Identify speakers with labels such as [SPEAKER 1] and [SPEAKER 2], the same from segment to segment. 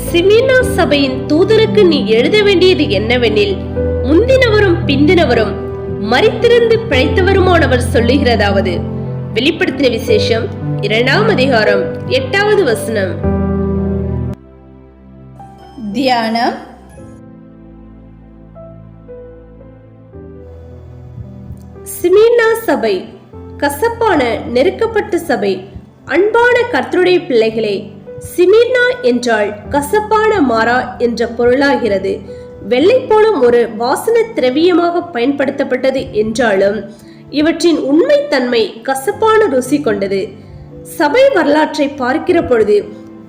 [SPEAKER 1] சிமிர்னா சபையின் தூதருக்கு நீ எழுத வேண்டியது என்னவெனில், முந்தினவரும் பிந்தினவரும் மரித்திருந்து பிழைத்தவருமானவர் சொல்லுகிறதாவது. வெளிப்படுத்தின விசேஷம் 2ஆம் அதிகாரம் 8வது வசனம்.
[SPEAKER 2] தியானம்.
[SPEAKER 1] சிமிர்னா சபை கசப்பான நெருக்கப்பட்ட சபை. அன்பான கர்த்தருடைய பிள்ளைகளே, சிமிர்னா என்றால் கசப்பான மாறா என்ற பொருளாகிறது. வெள்ளை போலும் ஒரு வாசன திரவியமாக பயன்படுத்தப்பட்டது என்றாலும் இவற்றின் உண்மை தன்மை கசப்பான ருசி கொண்டது. சபை வரலாற்றை பார்க்கிற பொழுது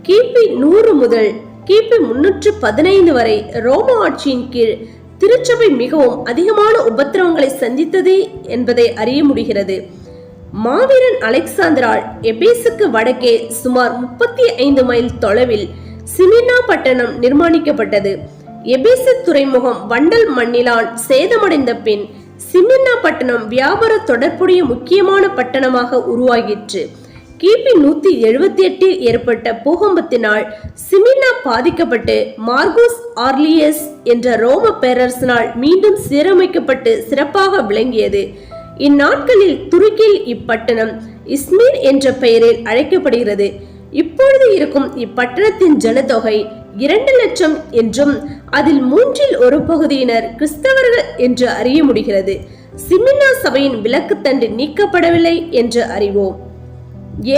[SPEAKER 1] கிபி 100 முதல் கிபி 315 வரை ரோம ஆட்சியின் கீழ் திருச்சபை மிகவும் அதிகமான உபத்திரவங்களை சந்தித்தது என்பதை அறிய முடிகிறது. மாவீரன் அலெக்சாந்தரால் எபேசுக்கு வடக்கே சுமார் 35 மைல் தொலைவில் சிமிர்னா பட்டணம் நிர்மாணிக்கப்பட்டது. எபேசு துறைமுகம் வண்டல் மண்ணிலால் சேதமடைந்த பின் சிமிர்னா பட்டணம் வியாபார தொடர்புடைய முக்கியமான பட்டணமாக உருவாகிற்று. கிபி 178 ஏற்பட்ட பூகம்பத்தினால் சிமிர்னா பாதிக்கப்பட்டு மார்கோஸ் ஆர்லியஸ் என்ற ரோம பேரரசனால் மீண்டும் சீரமைக்கப்பட்டு சிறப்பாக விளங்கியது. இந்நாட்களில் துருக்கியில் இப்பட்டணம் இஸ்மீர் என்ற பெயரில் அழைக்கப்படுகிறது. இப்பொழுது இருக்கும் இப்பட்டணத்தின் ஜனத்தொகை 2 லட்சம் என்றும் அதில் 1/3 பகுதியினர் கிறிஸ்தவர்கள் என்று அறிய முடிகிறது. சிமிர்னா சபையின் விலக்குத்தண்டு நீக்கப்படவில்லை என்று அறிவோம்.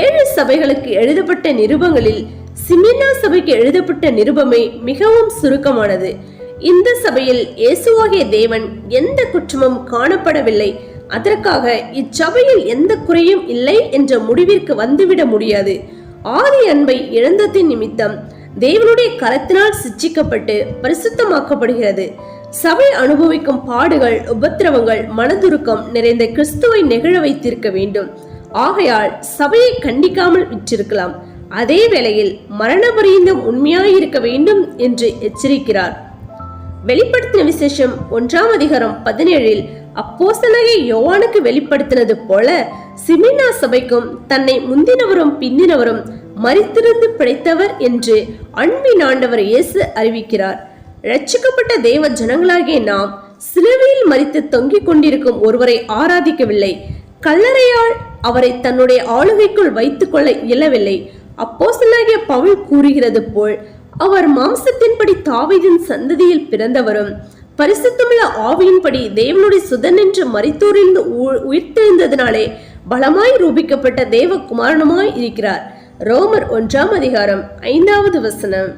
[SPEAKER 1] 7 சபைகளுக்கு எழுதப்பட்ட நிருபங்களில் சிமிர்னா சபைக்கு எழுதப்பட்ட நிருபமே மிகவும் சுருக்கமானது. இந்த சபையில் இயேசுவாகிய தேவன் எந்த குற்றமும் காணப்படவில்லை, அதற்காக இச்சபையில் எந்த குறையும் இல்லை என்ற முடிவிற்கு வந்துவிட முடியாது. ஆதி அன்பை இழந்ததின் நிமித்தம் தேவனுடைய கரத்தினால் சிட்சிக்கப்பட்டு பரிசுத்தமாக்கப்படுகிறது. சபை அனுபவிக்கும் பாடுகள், உபத்திரவங்கள், மனதுருக்கம் நிறைந்த கிறிஸ்துவை நெகிழ வைத்திருக்க வேண்டும். ஆகையால் சபையை கண்டிக்காமல் விற்றிருக்கலாம். அதே வேளையில் மரண பரியந்தம் உண்மையாயிருக்க வேண்டும் என்று எச்சரிக்கிறார். வெளிப்படுத்தின விசேஷம் 1ஆம் அதிகாரம் 17 அப்போஸ்தலனாகிய யோவானுக்கு வெளிப்படுத்தினது போல சிமிர்னா சபைக்கும் தன்னை முந்தினவரும் பிந்தினவரும் மரித்திருந்து பிழைத்தவர் என்று அன்பின் ஆண்டவர் இயேசு அறிவிக்கிறார். ரட்சிக்கப்பட்ட தேவ ஜனங்களாகிய நாம் சிலுவையில் மரித்து தொங்கிக் கொண்டிருக்கும் ஒருவரை ஆராதிக்கவில்லை. கல்லறையால் அவரை தன்னுடைய ஆளுகைக்குள் வைத்துக் கொள்ள இயலவில்லை. அப்போஸ்தலனாகிய பவுல் கூறுகிறது போல் அவர் மாம்சத்தின்படி தாவீதின் சந்ததியில் பிறந்தவரும் பரிசுத்தமுள்ள ஆவியின்படி தேவனுடைய சுதனென்று மரித்தோரிலிருந்து உயிர்த்தெழுந்ததினாலே பலமாய் ரூபிக்கப்பட்ட தேவகுமாரனுமாய் இருக்கிறார். ரோமர் 1ஆம் அதிகாரம் 5வது வசனம்.